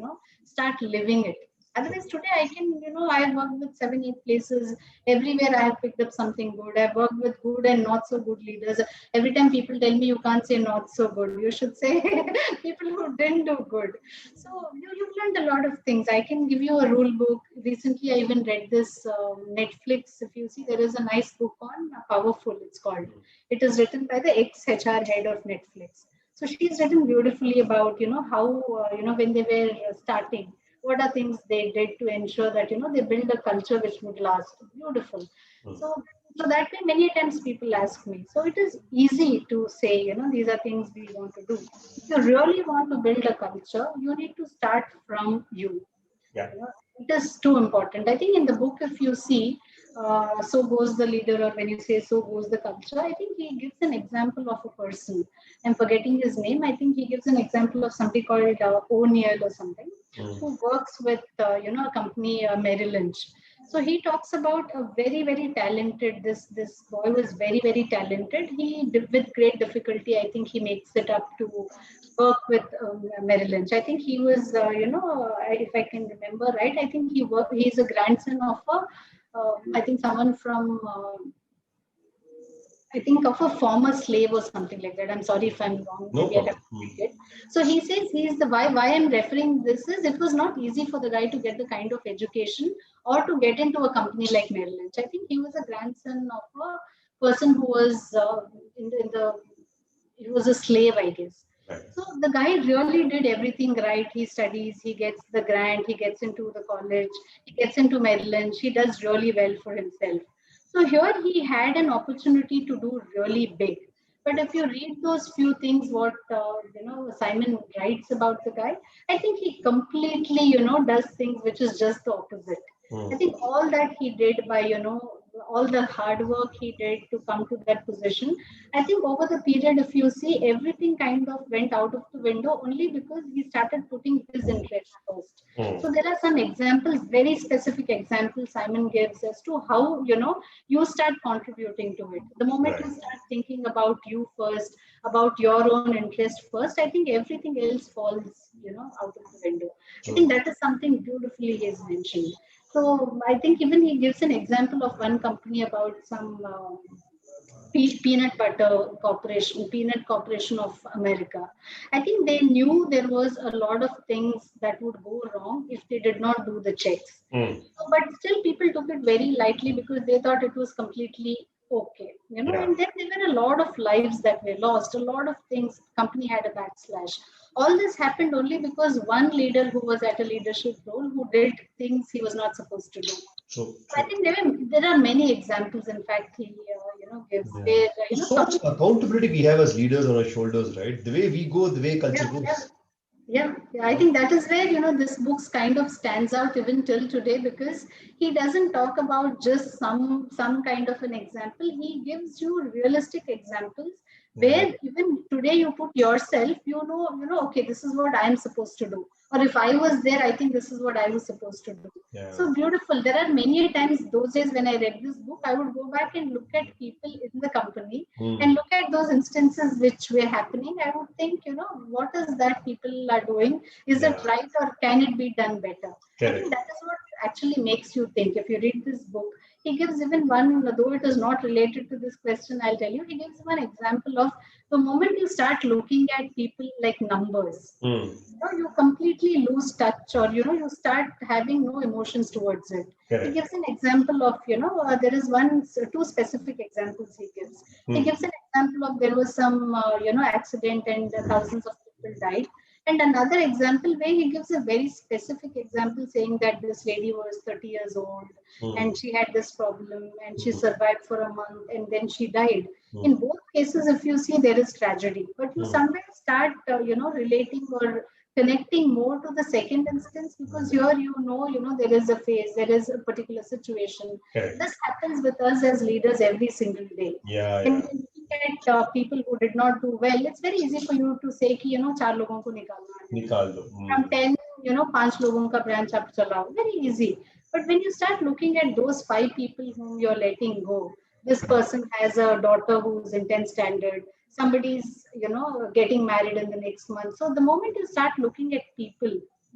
start living it. Otherwise, today I can, I've worked with 7, 8 places. Everywhere I have picked up something good. I've worked with good and not so good leaders. Every time people tell me you can't say not so good, you should say people who didn't do good. So you've learned a lot of things. I can give you a rule book. Recently, I even read this Netflix. If you see, there is a nice book on Powerful, it's called. It is written by the ex-HR head of Netflix. So she's written beautifully about, how, when they were starting, what are things they did to ensure that, they build a culture which would last. Beautiful. So that way, many times people ask me. So it is easy to say, these are things we want to do. If you really want to build a culture, you need to start from you. Yeah. It is too important. I think in the book, if you see, so goes the leader, or when you say so goes the culture, I think he gives an example of a person. I'm forgetting his name. I think he gives an example of somebody called O'Neill or something, who works with, a company, Merrill Lynch. So he talks about a very, very talented, this boy was very, very talented. With great difficulty, I think he makes it up to work with Merrill Lynch. I think he was, if I can remember right, I think he's a grandson of I think someone from, I think of a former slave or something like that. I'm sorry if I'm wrong. No Maybe I have problem. to take it. So he says he's the why I'm referring this is it was not easy for the guy to get the kind of education or to get into a company like Merrill Lynch. I think he was a grandson of a person who was in the he was a slave, I guess. Right. So the guy really did everything right. He studies, he gets the grant, he gets into the college, he gets into Maryland, he does really well for himself. So here he had an opportunity to do really big. But if you read those few things, what Simon writes about the guy, I think he completely does things which is just the opposite. I think all that he did by all the hard work he did to come to that position, I think over the period, if you see, everything kind of went out of the window only because he started putting his interest first. So there are some examples, very specific examples Simon gives as to how you start contributing to it. The moment Right. you start thinking about you first, about your own interest first, I think everything else falls out of the window. I think that is something beautifully he has mentioned. So I think even he gives an example of one company about some. Peanut Butter Corporation, Peanut Corporation of America. I think they knew there was a lot of things that would go wrong if they did not do the checks. So, but still, people took it very lightly because they thought it was completely okay, Yeah. And then there were a lot of lives that were lost. A lot of things. Company had a backslash. All this happened only because one leader who was at a leadership role who did things he was not supposed to do. So, I think there are many examples. In fact, he gives yeah. where So much accountability we have as leaders on our shoulders, right? The way we go, the way culture yeah, yeah, goes. yeah. I think that is where this book kind of stands out even till today because he doesn't talk about just some kind of an example. He gives you realistic examples Yeah. where even today you put yourself, okay, this is what I am supposed to do. Or if I was there, I think this is what I was supposed to do. Yeah. So beautiful. There are many times those days when I read this book, I would go back and look at people in the company and look at those instances which were happening. I would think, what is that people are doing? Is it right or can it be done better? I think Correct. that is what actually makes you think. If you read this book, he gives even one, though it is not related to this question, I'll tell you, he gives one example of the moment you start looking at people like numbers, you completely lose touch or, you start having no emotions towards it. He Correct. gives an example of, there is two specific examples he gives. He gives an example of there was some accident and thousands of people died. And another example where he gives a very specific example saying that this lady was 30 years old Hmm. and she had this problem and she survived for a month and then she died. Hmm. In both cases, if you see, there is tragedy, but you Hmm. somewhere start relating or connecting more to the second instance, because here there is a phase, there is a particular situation. Correct. This happens with us as leaders every single day. Yeah, When yeah. you look at people who did not do well, it's very easy for you to say कि चार लोगों को निकालना है. निकाल दो. From 10, पांच लोगों का branch आप चलाओ. Very easy. But when you start looking at those five people whom you're letting go, this person has a daughter who's in 10th standard. Somebody's, getting married in the next month. So the moment you start looking at people,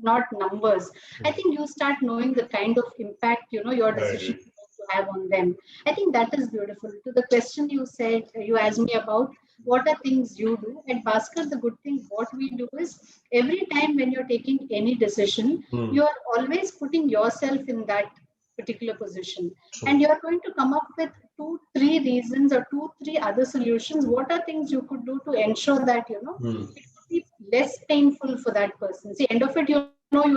not numbers, I think you start knowing the kind of impact, your I decision agree. is going to have on them. I think that is beautiful. To the question you said, you asked me about what are things you do. At Bhaskar, the good thing, what we do is every time when you're taking any decision, Hmm. you are always putting yourself in that particular position. And True. you're going to come up with two, three reasons or two, three other solutions. What are things you could do to ensure that, Hmm. it could be less painful for that person? See, end of it, you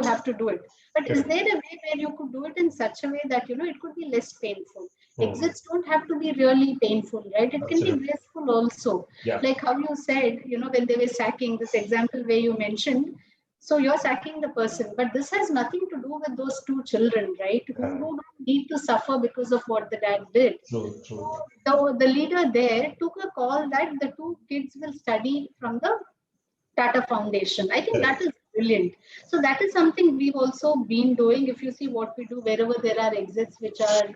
have to do it. But is there a Correct. way where you could do it in such a way that, it could be less painful? Hmm. Exits don't have to be really painful, right? It can be Absolutely. graceful also. Yeah. Like how you said, when they were sacking, this example where you mentioned, so you're sacking the person, but this has nothing to do with those two children, right? Who don't need to suffer because of what the dad did. True. So True. the leader there took a call that the two kids will study from the Tata Foundation. I think that Correct. is brilliant. So that is something we've also been doing. If you see what we do, wherever there are exits which are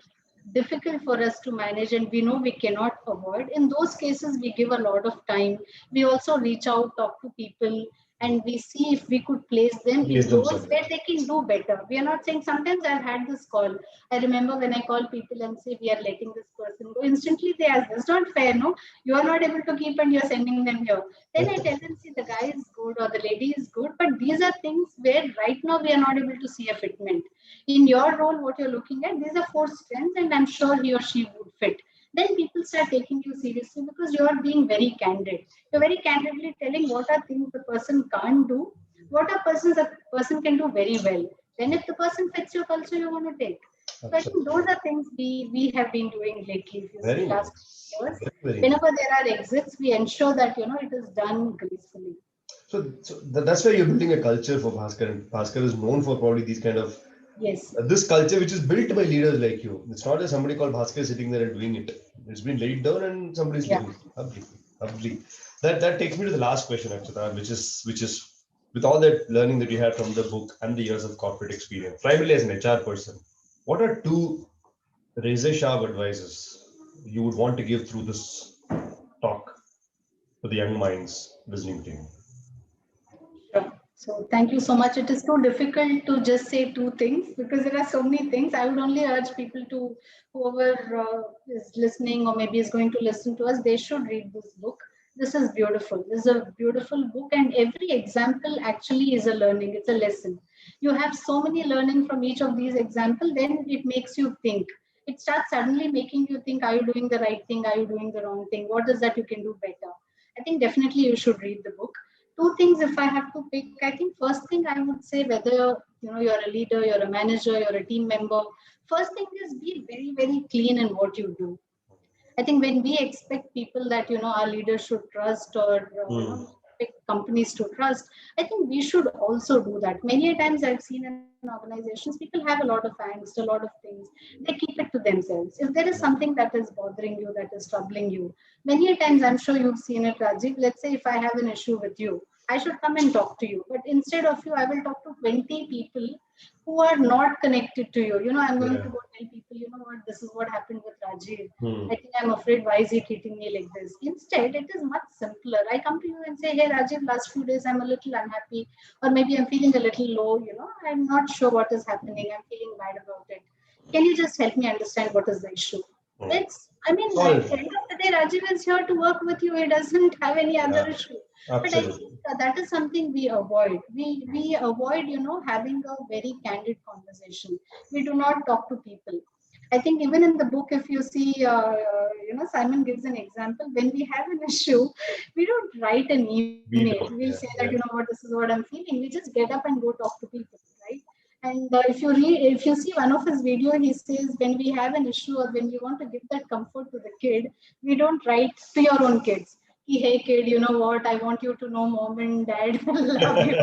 difficult for us to manage and we know we cannot avoid, in those cases we give a lot of time. We also reach out, talk to people, and we see if we could place them Place in them those somewhere. where they can do better. We are not saying, sometimes I've had this call. I remember when I call people and say we are letting this person go, instantly they ask, that's not fair, no? You are not able to keep and you're sending them here. Then I tell them, see, the guy is good or the lady is good, but these are things where right now we are not able to see a fitment. In your role, what you're looking at, these are four strengths, and I'm sure he or she would fit. Then people start taking you seriously because you're being very candid. You're very candidly telling what are things the person can't do, what are persons a person can do very well. Then if the person fits your culture, you want to take. So I think those Absolutely. are things we have been doing lately. If you see Very last nice. years, Very, very nice. whenever there are exits, we ensure that it is done gracefully. So that's why you're building a culture for Bhaskar. And Bhaskar is known for probably these kind of Yes. this culture which is built by leaders like you. It's not just somebody called Bhaskar sitting there and doing it. It's been laid down and somebody's Yeah. living it. Lovely. Lovely. That takes me to the last question, Akshata, which is with all that learning that you had from the book and the years of corporate experience, primarily as an HR person, what are two razor sharp advices you would want to give through this talk to the young minds listening to you? Sure. So thank you so much. It is too difficult to just say two things because there are so many things. I would only urge people to, whoever is listening or maybe is going to listen to us, they should read this book. This is beautiful. This is a beautiful book, and every example actually is a learning. It's a lesson. You have so many learning from each of these examples, then it makes you think. It starts suddenly making you think, are you doing the right thing? Are you doing the wrong thing? What is that you can do better? I think definitely you should read the book. Two things if I have to pick. I think first thing I would say, whether you're a leader, you're a manager, you're a team member, first thing is be very very clean in what you do. I think when we expect people that our leaders should trust, or Hmm. we expect companies to trust, I think we should also do that. Many a times I've seen in organizations, people have a lot of angst, a lot of things. They keep it to themselves. If there is something that is bothering you, that is troubling you, many a times I'm sure you've seen it, Rajiv. Let's say if I have an issue with you, I should come and talk to you. But instead of you, I will talk to 20 people who are not connected to you. I'm going Yeah. to go tell people, what, this is what happened with Rajiv. Hmm. I think I'm afraid, why is he treating me like this? Instead, it is much simpler. I come to you and say, hey, Rajiv, last few days I'm a little unhappy, or maybe I'm feeling a little low. I'm not sure what is happening. I'm feeling bad about it. Can you just help me understand what is the issue? Hmm. I mean, at Solved. the end of the day, Rajiv is here to work with you. He doesn't have any other Yeah. issue. But I think Absolutely. that is something we avoid. We avoid, having a very candid conversation. We do not talk to people. I think even in the book, if you see, Simon gives an example. When we have an issue, we don't write an email. We We'll don't. say Yeah, that, yeah. this is what I'm feeling. We just get up and go talk to people, right? And if you see one of his video, he says when we have an issue or when we want to give that comfort to the kid, we don't write to your own kids. Hey kid, you know what? I want you to know mom and dad love you.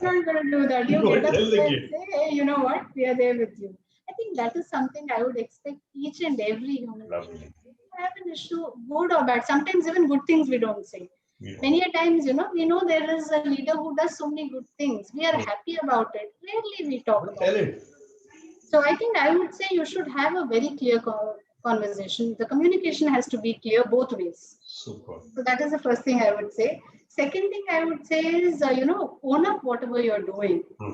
You're not going to do that. You You go get and up tell the and kid. say, hey, you know what? We are there with you. I think that is something I would expect each and every human being to Lovely. say. We have an issue, good or bad. Sometimes even good things we don't say. We don't. Many a times, we know there is a leader who does so many good things. We are happy about it. Rarely we talk Well, about tell it. it. So I think I would say you should have a very clear conversation. The communication has to be clear both ways. Super. So that is the first thing I would say. Second thing I would say is, own up whatever you're doing. Hmm.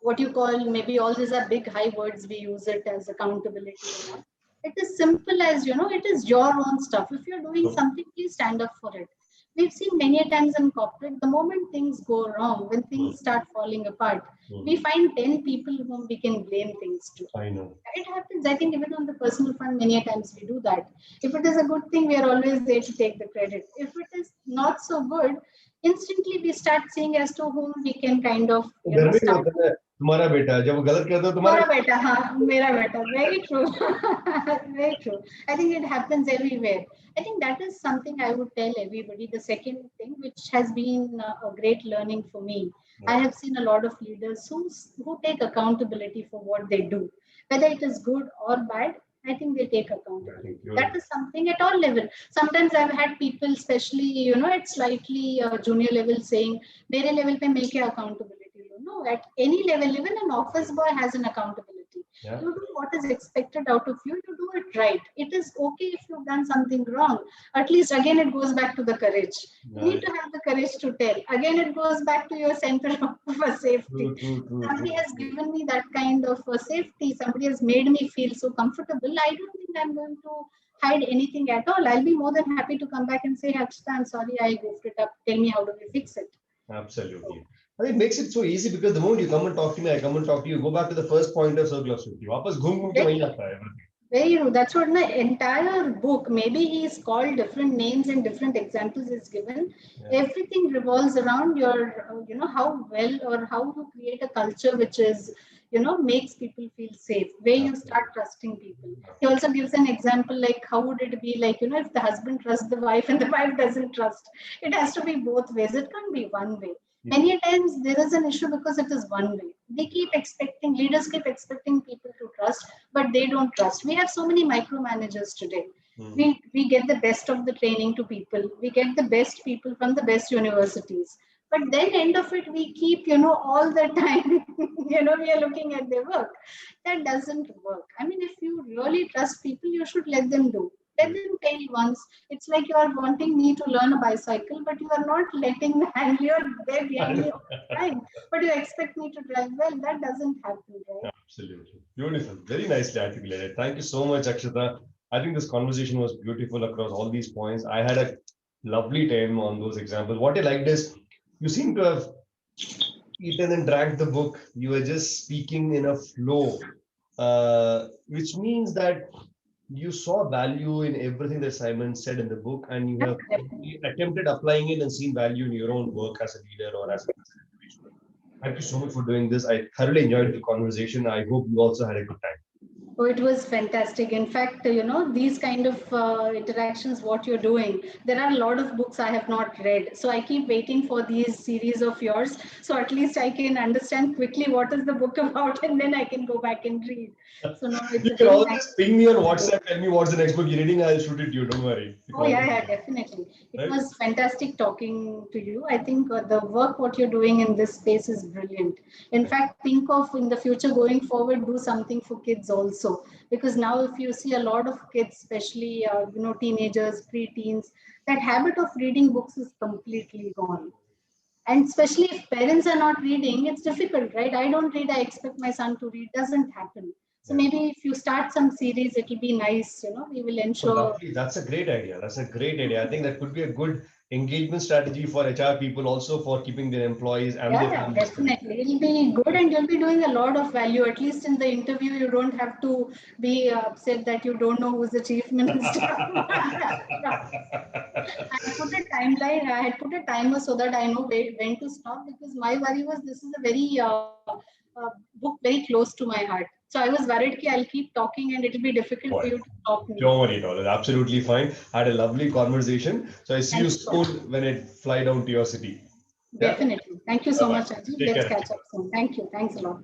What you call, maybe all these are big high words, we use it as accountability and all. It is simple as, it is your own stuff. If you're doing So, something, please stand up for it. We've seen many times in corporate, the moment things go wrong, when hmm, things start falling apart, hmm. we find 10 people whom we can blame things to. I know. It happens. I think even on the personal front, many a times we do that. If it is a good thing, we are always there to take the credit. If it is not so good, instantly we start seeing as to whom we can kind of, वो घर में भी start. होता है तुम्हारा बेटा जब वो गलत करता है तुम्हारा Mera beta, हाँ, मेरा बेटा. Very true. Very true. I think it happens everywhere. I think that is something I would tell everybody. The second thing, which has been a great learning for me, I Yeah, have seen a lot of leaders who take accountability for what they do, whether it is good or bad. I think they take I think accountability. That beautiful. is something at all level. Sometimes I've had people, especially at slightly junior level, saying, "Mere level pe make accountability." No, at any level, even an office boy has an accountability. Yeah, You do what is expected out of you, you do it right. It is okay if you've done something wrong. At least again, it goes back to the courage. You yeah. need to have the courage to tell. Again, it goes back to your center of safety. True, true, true, Somebody true, has true. given me that kind of safety. Somebody has made me feel so comfortable. I don't think I'm going to hide anything at all. I'll be more than happy to come back and say, Akshatha, I'm sorry, I goofed it up. Tell me, how do we fix it? Absolutely. I think it makes it so easy because the moment you come and talk to me, I come and talk to you, go back to the first point of circle of safety. वापस घूम घूम के वहीं आता है everything. Very true. That's what my entire book, maybe he's called different names and different examples is given. Yeah. Everything revolves around your, how well or how you create a culture which is, makes people feel safe, where you start Absolutely. trusting people. He also gives an example like how would it be like, if the husband trusts the wife and the wife doesn't trust. It has to be both ways. It can't be one way. Many times there is an issue because it is one way. Leaders keep expecting people to trust, but they don't trust. We have so many micromanagers today. Hmm. We get the best of the training to people. We get the best people from the best universities. But then end of it, we keep, all the time, we are looking at their work. That doesn't work. I mean, if you really trust people, you should let them do. Let them fail once. It's like you are wanting me to learn a bicycle, but you are not letting me handle your there behind me all the time. But you expect me to drive well. That doesn't happen, right? Absolutely. Beautiful. Very nicely articulated. Thank you so much, Akshata. I think this conversation was beautiful across all these points. I had a lovely time on those examples. What I liked is you seem to have eaten and drank the book. You were just speaking in a flow, which means that you saw value in everything that Simon said in the book, and you have attempted applying it and seen value in your own work as a leader or as an individual. Thank you so much for doing this. I thoroughly enjoyed the conversation. I hope you also had a good time. Oh, it was fantastic. In fact, these kind of interactions, what you're doing, there are a lot of books I have not read. So I keep waiting for these series of yours. So at least I can understand quickly what is the book about and then I can go back and read. So no, it's You a can very always nice. ping me on WhatsApp, tell me what's the next book you're reading. I'll shoot it to you. Don't worry. You Oh can yeah, always yeah, do definitely. It that, right? was fantastic talking to you. I think the work what you're doing in this space is brilliant. In Thank fact, think of in the future going forward, do something for kids also. Because now, if you see a lot of kids, especially teenagers, pre-teens, that habit of reading books is completely gone. And especially if parents are not reading, it's difficult, right? I don't read, I expect my son to read. Doesn't happen. So Yeah. maybe if you start some series, it'll be nice. We will Oh, ensure. lovely. That's a great idea. That's a great idea. I think that could be a good engagement strategy for HR people, also for keeping their employees and their Yeah, yeah, families connected. definitely. It'll be good and you'll be doing a lot of value. At least in the interview, you don't have to be upset that you don't know who's the chief minister. I put a timeline, I had put a timer so that I know when to stop, because my worry was this is a very book very close to my heart. So I was worried that I'll keep talking and it'll be difficult for you to stop me. Don't worry at all. It's absolutely fine. Had a lovely conversation. So I see Thank you you so much. soon when it fly down to your city. Yeah. Definitely. Thank you Bye so bye. much, Ajit. Take Let's care. catch up soon. Thank you. Thanks a lot.